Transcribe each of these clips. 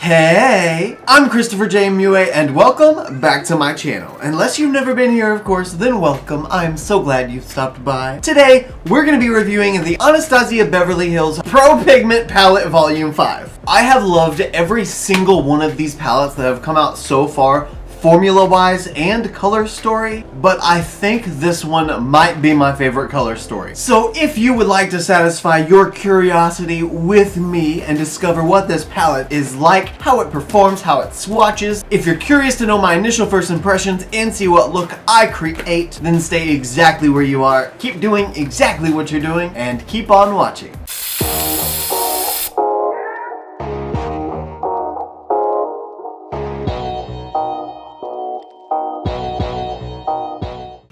Hey, I'm ChristopherJMUA and welcome back to my channel. Unless you've never been here, of course, then welcome. I'm so glad you stopped by. Today, we're going to be reviewing the Anastasia Beverly Hills Pro Pigment Palette Volume 5. I have loved every single one of these palettes that have come out so far, formula-wise and color story, but I think this one might be my favorite color story. So if you would like to satisfy your curiosity with me and discover what this palette is like, how it performs, how it swatches, if you're curious to know my initial first impressions and see what look I create, then stay exactly where you are, keep doing exactly what you're doing, and keep on watching.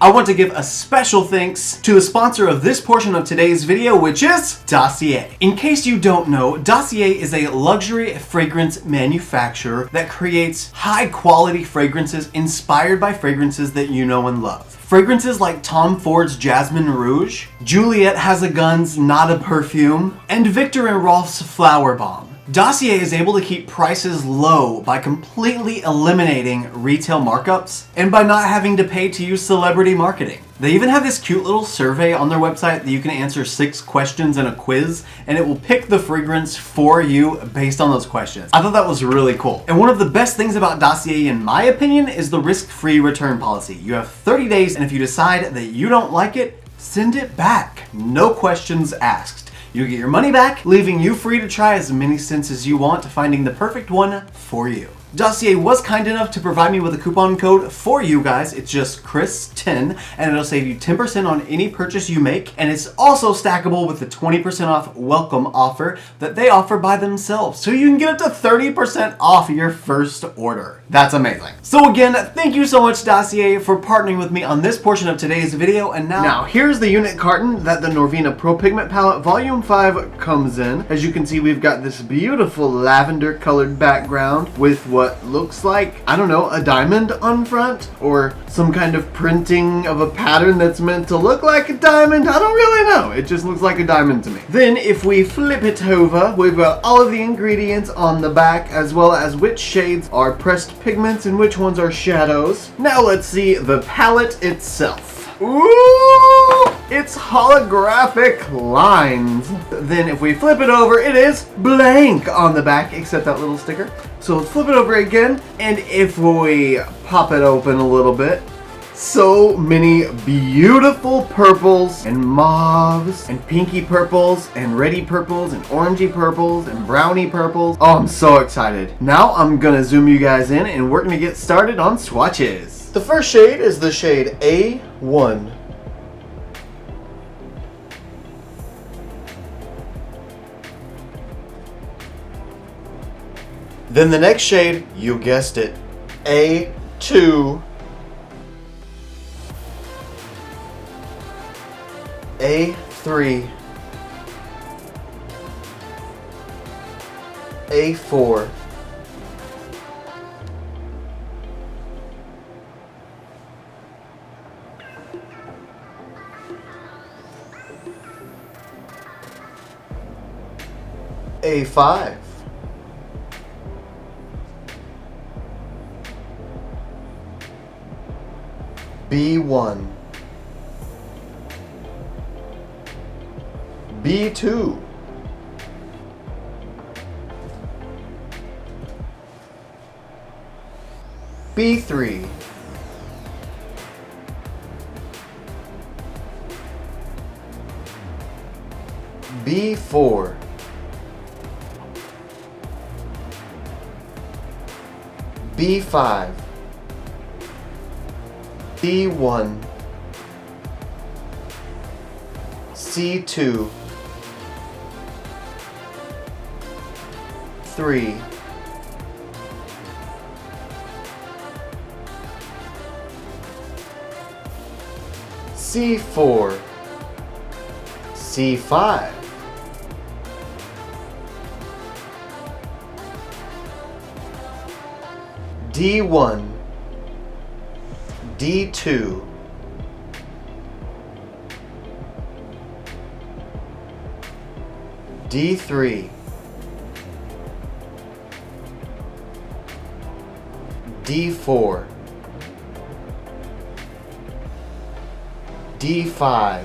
I want to give a special thanks to the sponsor of this portion of today's video, which is Dossier. In case you don't know, Dossier is a luxury fragrance manufacturer that creates high-quality fragrances inspired by fragrances that you know and love. Fragrances like Tom Ford's Jasmine Rouge, Juliette Has a Gun's Not a Perfume, and Viktor and Rolf's Flower Bomb. Dossier is able to keep prices low by completely eliminating retail markups and by not having to pay to use celebrity marketing. They even have this cute little survey on their website that you can answer 6 questions in a quiz, and it will pick the fragrance for you based on those questions. I thought that was really cool. And one of the best things about Dossier, in my opinion, is the risk-free return policy. You have 30 days, and if you decide that you don't like it, send it back. No questions asked. You get your money back, leaving you free to try as many scents as you want, finding the perfect one for you. Dossier was kind enough to provide me with a coupon code for you guys. It's just Chris10, and it'll save you 10% on any purchase you make, and it's also stackable with the 20% off welcome offer that they offer by themselves, so you can get up to 30% off your first order. That's amazing. So again, thank you so much, Dossier, for partnering with me on this portion of today's video, and now here's the unit carton that the Norvina Pro Pigment Palette Volume 5 comes in. As you can see, we've got this beautiful lavender colored background with what looks like, I don't know, a diamond on front, or some kind of printing of a pattern that's meant to look like a diamond. I don't really know. It just looks like a diamond to me. Then if we flip it over, we've got all of the ingredients on the back, as well as which shades are pressed pigments and which ones are shadows. Now let's see the palette itself. Ooh! It's holographic lines. Then if we flip it over, it is blank on the back, except that little sticker. So let's flip it over again, and if we pop it open a little bit, so many beautiful purples and mauves and pinky purples and reddy purples and orangey purples and brownie purples. Oh, I'm so excited. Now I'm gonna zoom you guys in and we're gonna get started on swatches. The first shade is the shade A1. Then the next shade, you guessed it, A2. A3. A4. A5. B1. B2. B3. B4. B5. C1. C2. 3. C4. C5. D1. D2. D3. D4, D5,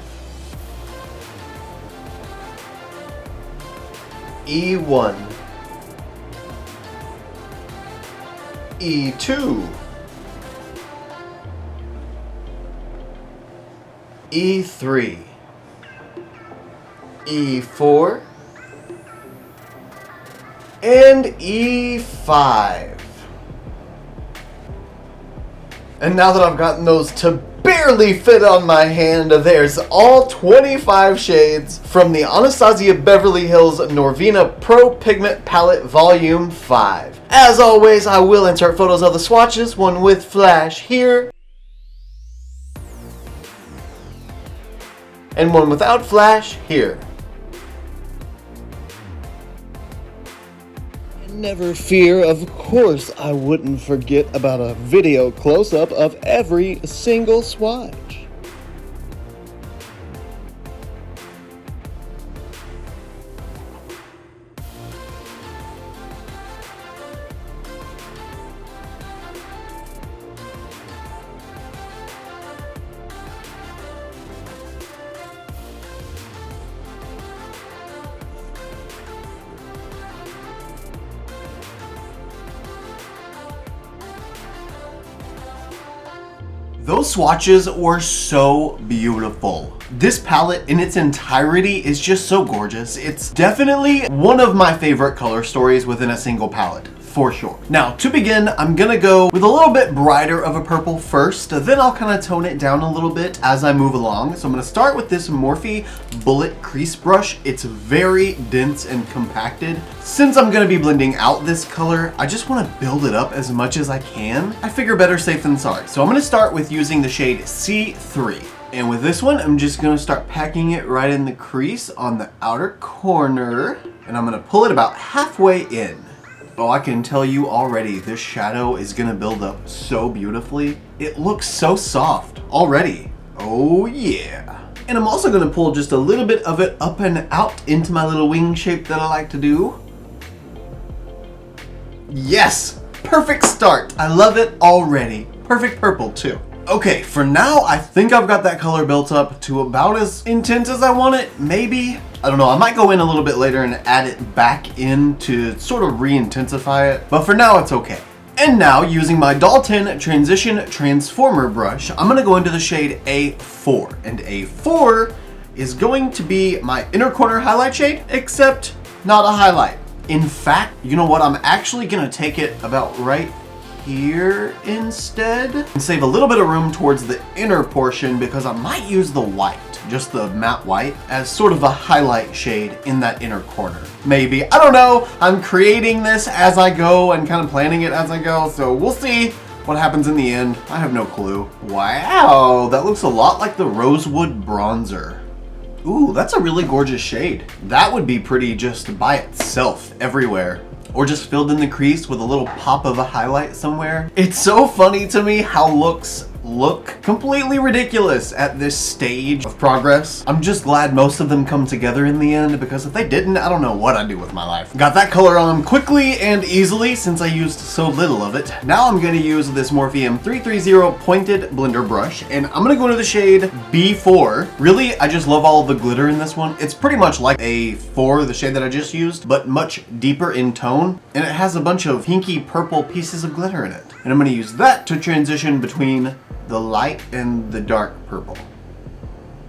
E1, E2, E3, E4, and E5. And now that I've gotten those to barely fit on my hand, there's all 25 shades from the Anastasia Beverly Hills Norvina Pro Pigment Palette Volume 5. As always, I will insert photos of the swatches, one with flash here, and one without flash here. Never fear, of course I wouldn't forget about a video close-up of every single swatch. Those swatches were so beautiful. This palette in its entirety is just so gorgeous. It's definitely one of my favorite color stories within a single palette, for sure. Now, to begin, I'm gonna go with a little bit brighter of a purple first, then I'll kind of tone it down a little bit as I move along. So I'm gonna start with this Morphe Bullet Crease Brush. It's very dense and compacted. Since I'm gonna be blending out this color, I just wanna build it up as much as I can. I figure better safe than sorry. So I'm gonna start with using the shade C3. And with this one, I'm just gonna start packing it right in the crease on the outer corner. And I'm gonna pull it about halfway in. Oh, I can tell you already, this shadow is gonna build up so beautifully. It looks so soft already. Oh yeah. And I'm also gonna pull just a little bit of it up and out into my little wing shape that I like to do. Yes, perfect start. I love it already. Perfect purple too. Okay, for now, I think I've got that color built up to about as intense as I want it, maybe. I don't know, I might go in a little bit later and add it back in to sort of re-intensify it, but for now it's okay. And now, using my Dalton Transition Transformer brush, I'm gonna go into the shade A4, and A4 is going to be my inner corner highlight shade, except not a highlight. In fact, you know what, I'm actually gonna take it about right here instead and save a little bit of room towards the inner portion because I might use the white, just the matte white, as sort of a highlight shade in that inner corner. Maybe, I don't know. I'm creating this as I go and kind of planning it as I go, so we'll see what happens in the end. I have no clue. Wow, that looks a lot like the Rosewood Bronzer. Ooh, that's a really gorgeous shade. That would be pretty just by itself everywhere. Or just filled in the crease with a little pop of a highlight somewhere. It's so funny to me how looks look completely ridiculous at this stage of progress. I'm just glad most of them come together in the end, because if they didn't, I don't know what I'd do with my life. Got that color on quickly and easily since I used so little of it. Now I'm gonna use this Morphe M330 pointed blender brush, and I'm gonna go into the shade B4. Really, I just love all of the glitter in this one. It's pretty much like A4, the shade that I just used, but much deeper in tone, and it has a bunch of pinky purple pieces of glitter in it. And I'm gonna use that to transition between the light and the dark purple.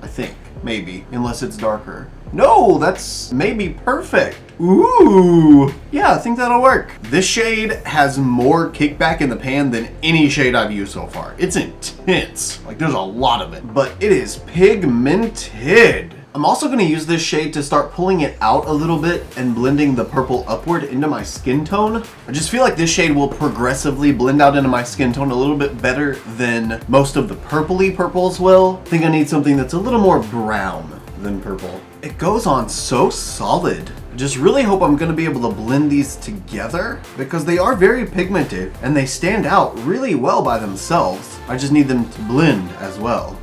I think, maybe, unless it's darker. No, that's maybe perfect. Ooh, yeah, I think that'll work. This shade has more kickback in the pan than any shade I've used so far. It's intense, like there's a lot of it, but it is pigmented. I'm also gonna use this shade to start pulling it out a little bit and blending the purple upward into my skin tone. I just feel like this shade will progressively blend out into my skin tone a little bit better than most of the purpley purples will. I think I need something that's a little more brown than purple. It goes on so solid. I just really hope I'm gonna be able to blend these together because they are very pigmented and they stand out really well by themselves. I just need them to blend as well.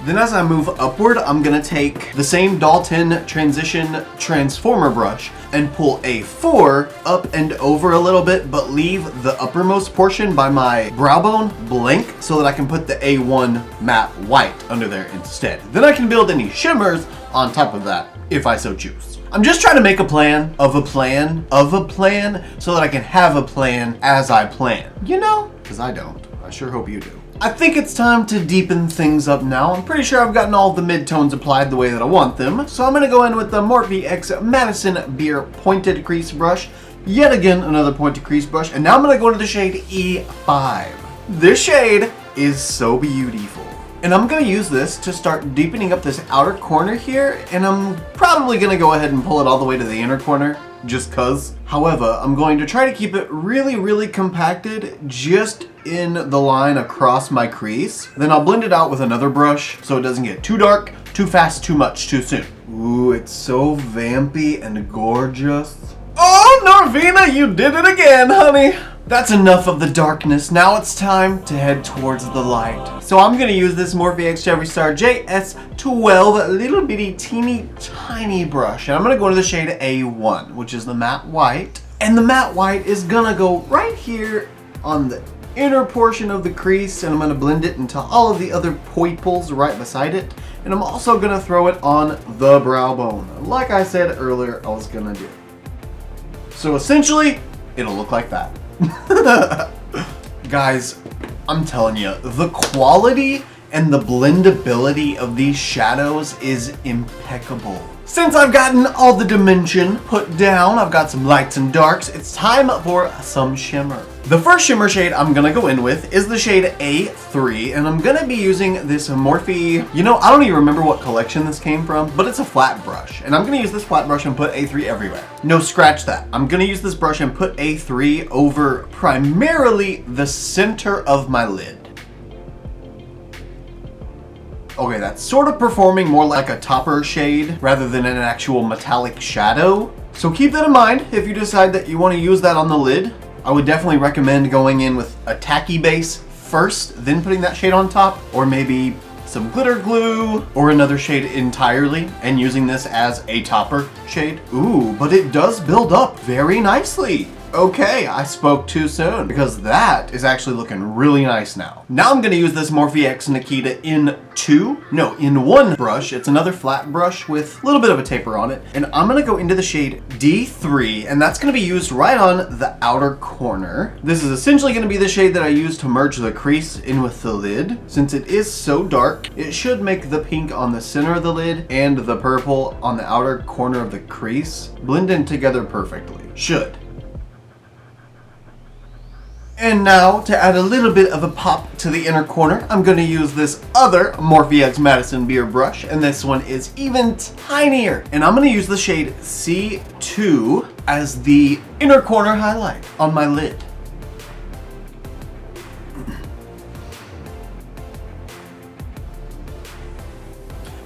Then as I move upward, I'm gonna take the same Dalton Transition Transformer brush and pull A4 up and over a little bit, but leave the uppermost portion by my brow bone blank so that I can put the A1 matte white under there instead. Then I can build any shimmers on top of that if I so choose. I'm just trying to make a plan of a plan of a plan so that I can have a plan as I plan. You know? Because I don't. I sure hope you do. I think it's time to deepen things up now. I'm pretty sure I've gotten all the midtones applied the way that I want them. So I'm going to go in with the Morphe X Madison Beer Pointed Crease Brush. Yet again, another pointed crease brush. And now I'm going to go into the shade E5. This shade is so beautiful. And I'm going to use this to start deepening up this outer corner here. And I'm probably going to go ahead and pull it all the way to the inner corner. Just cuz. However, I'm going to try to keep it really compacted just in the line across my crease. Then I'll blend it out with another brush so it doesn't get too dark, too fast, too much, too soon. Ooh, it's so vampy and gorgeous. Oh, Norvina, you did it again, honey. That's enough of the darkness. Now it's time to head towards the light. So I'm gonna use this Morphe X Jeffree Star JS12 little bitty teeny tiny brush. And I'm gonna go to the shade A1, which is the matte white. And the matte white is gonna go right here on the inner portion of the crease, and I'm gonna blend it into all of the other pupils right beside it. And I'm also gonna throw it on the brow bone, like I said earlier I was gonna do. So essentially, it'll look like that. Guys, I'm telling you, the quality and the blendability of these shadows is impeccable. Since I've gotten all the dimension put down, I've got some lights and darks, it's time for some shimmer. The first shimmer shade I'm gonna go in with is the shade A3, and I'm gonna be using this Morphe, you know, I don't even remember what collection this came from, but it's a flat brush. And I'm gonna use this flat brush and put A3 everywhere. No, scratch that. I'm gonna use this brush and put A3 over primarily the center of my lid. Okay, that's sort of performing more like a topper shade rather than an actual metallic shadow. So keep that in mind if you decide that you want to use that on the lid. I would definitely recommend going in with a tacky base first, then putting that shade on top, or maybe some glitter glue or another shade entirely and using this as a topper shade. Ooh, but it does build up very nicely. Okay, I spoke too soon because that is actually looking really nice now. Now I'm gonna use this Morphe X Nikita in one brush. It's another flat brush with a little bit of a taper on it. And I'm gonna go into the shade D3, and that's gonna be used right on the outer corner. This is essentially gonna be the shade that I use to merge the crease in with the lid. Since it is so dark, it should make the pink on the center of the lid and the purple on the outer corner of the crease blend in together perfectly. Should. And now, to add a little bit of a pop to the inner corner, I'm going to use this other Morphe X Madison Beer brush, and this one is even tinier. And I'm going to use the shade C2 as the inner corner highlight on my lid.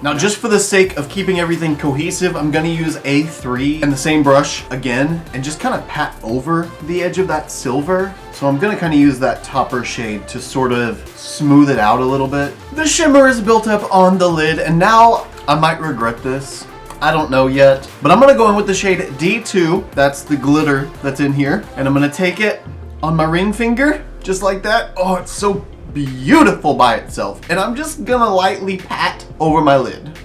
Now, just for the sake of keeping everything cohesive, I'm gonna use A3 and the same brush again and just kind of pat over the edge of that silver. So I'm gonna kind of use that topper shade to sort of smooth it out a little bit. The shimmer is built up on the lid, and now I might regret this. I don't know yet, but I'm gonna go in with the shade D2. That's the glitter that's in here. And I'm gonna take it on my ring finger, just like that. Oh, it's so beautiful by itself. And I'm just gonna lightly pat over my lid.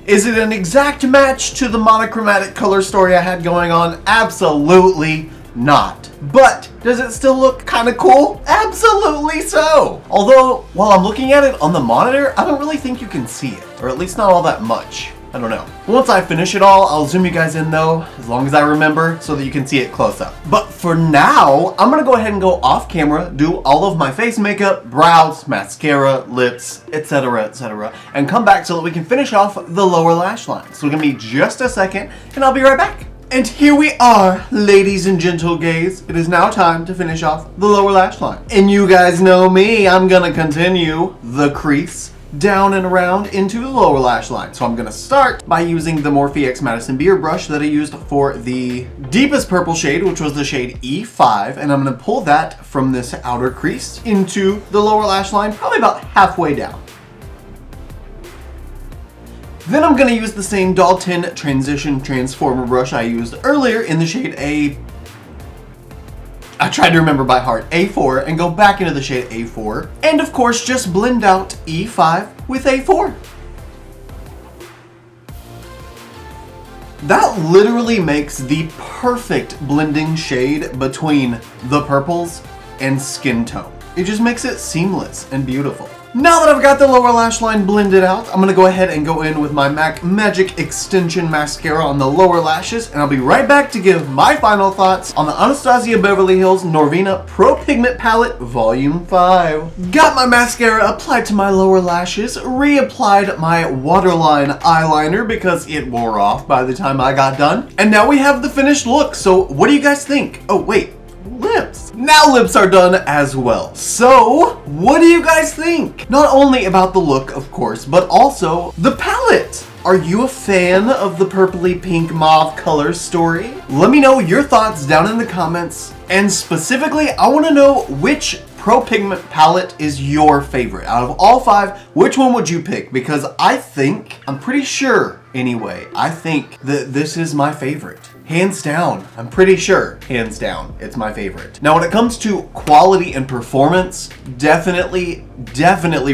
Is it an exact match to the monochromatic color story I had going on? Absolutely not. But does it still look kind of cool? Absolutely so. Although, while I'm looking at it on the monitor, I don't really think you can see it, or at least not all that much. I don't know. Once I finish it all, I'll zoom you guys in though, as long as I remember, so that you can see it close up. But for now, I'm gonna go ahead and go off camera, do all of my face makeup, brows, mascara, lips, etc., and come back so that we can finish off the lower lash line. So give me just a second, and I'll be right back. And here we are, ladies and gentle gays. It is now time to finish off the lower lash line. And you guys know me, I'm gonna continue the crease, down and around into the lower lash line. So I'm gonna start by using the Morphe X Madison Beer brush that I used for the deepest purple shade, which was the shade E5, and I'm gonna pull that from this outer crease into the lower lash line, probably about halfway down. Then I'm gonna use the same Dalton Transition Transformer brush I used earlier in the shade I tried to remember by heart, A4, and go back into the shade A4. And of course, just blend out E5 with A4. That literally makes the perfect blending shade between the purples and skin tone. It just makes it seamless and beautiful. Now that I've got the lower lash line blended out, I'm gonna go ahead and go in with my MAC Magic Extension Mascara on the lower lashes, and I'll be right back to give my final thoughts on the Anastasia Beverly Hills Norvina Pro Pigment Palette Volume 5. Got my mascara applied to my lower lashes, reapplied my waterline eyeliner because it wore off by the time I got done, and now we have the finished look. So what do you guys think? Oh wait, lips. Now lips are done as well. So, what do you guys think? Not only about the look, of course, but also the palette. Are you a fan of the purpley pink mauve color story? Let me know your thoughts down in the comments. And specifically, I want to know which Pro Pigment palette is your favorite. Out of all 5, which one would you pick? Because I'm pretty sure anyway, I think that this is my favorite. Hands down, I'm pretty sure, hands down, it's my favorite. Now when it comes to quality and performance, definitely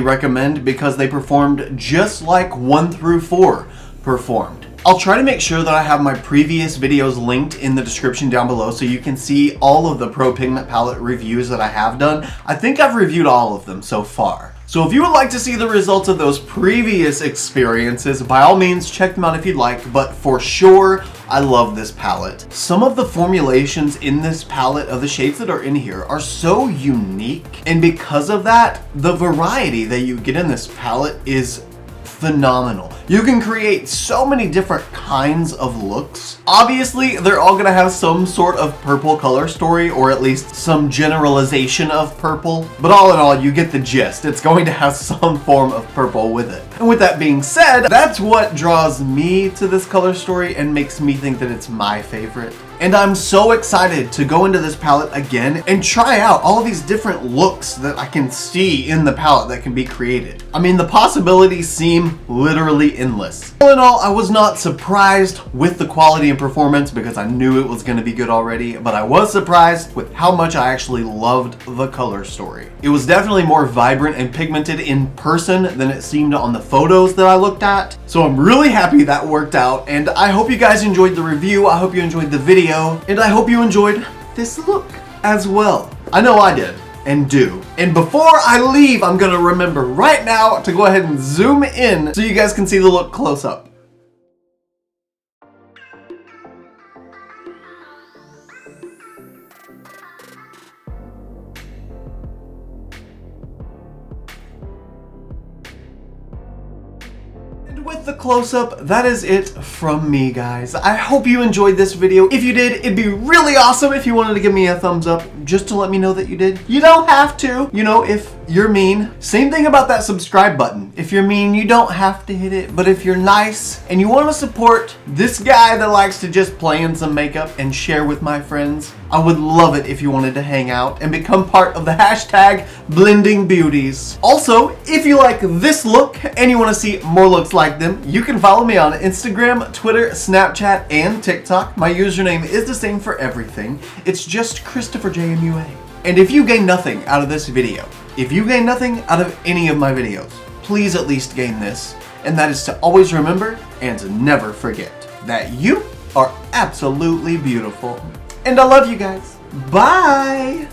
recommend, because they performed just like 1 through 4 performed. I'll try to make sure that I have my previous videos linked in the description down below so you can see all of the Pro Pigment palette reviews that I have done. I think I've reviewed all of them so far. So if you would like to see the results of those previous experiences, by all means check them out if you'd like, but for sure, I love this palette. Some of the formulations in this palette of the shades that are in here are so unique, and because of that, the variety that you get in this palette is phenomenal. You can create so many different kinds of looks. Obviously, they're all gonna have some sort of purple color story, or at least some generalization of purple. But all in all, you get the gist. It's going to have some form of purple with it. And with that being said, that's what draws me to this color story and makes me think that it's my favorite. And I'm so excited to go into this palette again and try out all of these different looks that I can see in the palette that can be created. I mean, the possibilities seem literally endless. All in all, I was not surprised with the quality and performance because I knew it was going to be good already, but I was surprised with how much I actually loved the color story. It was definitely more vibrant and pigmented in person than it seemed on the photos that I looked at. So I'm really happy that worked out, and I hope you guys enjoyed the review. I hope you enjoyed the video. And I hope you enjoyed this look as well. I know I did and do. And before I leave, I'm gonna remember right now to go ahead and zoom in so you guys can see the look close up. With the close-up, that is it from me, guys. I hope you enjoyed this video. If you did, it'd be really awesome if you wanted to give me a thumbs up just to let me know that you did. You don't have to, you know, if you're mean. Same thing about that subscribe button. If you're mean, you don't have to hit it, but if you're nice and you want to support this guy that likes to just play in some makeup and share with my friends, I would love it if you wanted to hang out and become part of the hashtag Blending Beauties. Also, if you like this look and you want to see more looks like them, you can follow me on Instagram, Twitter, Snapchat, and TikTok. My username is the same for everything. It's just ChristopherJMUA. And if you gain nothing out of this video, if you gain nothing out of any of my videos, please at least gain this, and that is to always remember and to never forget that you are absolutely beautiful. And I love you guys. Bye!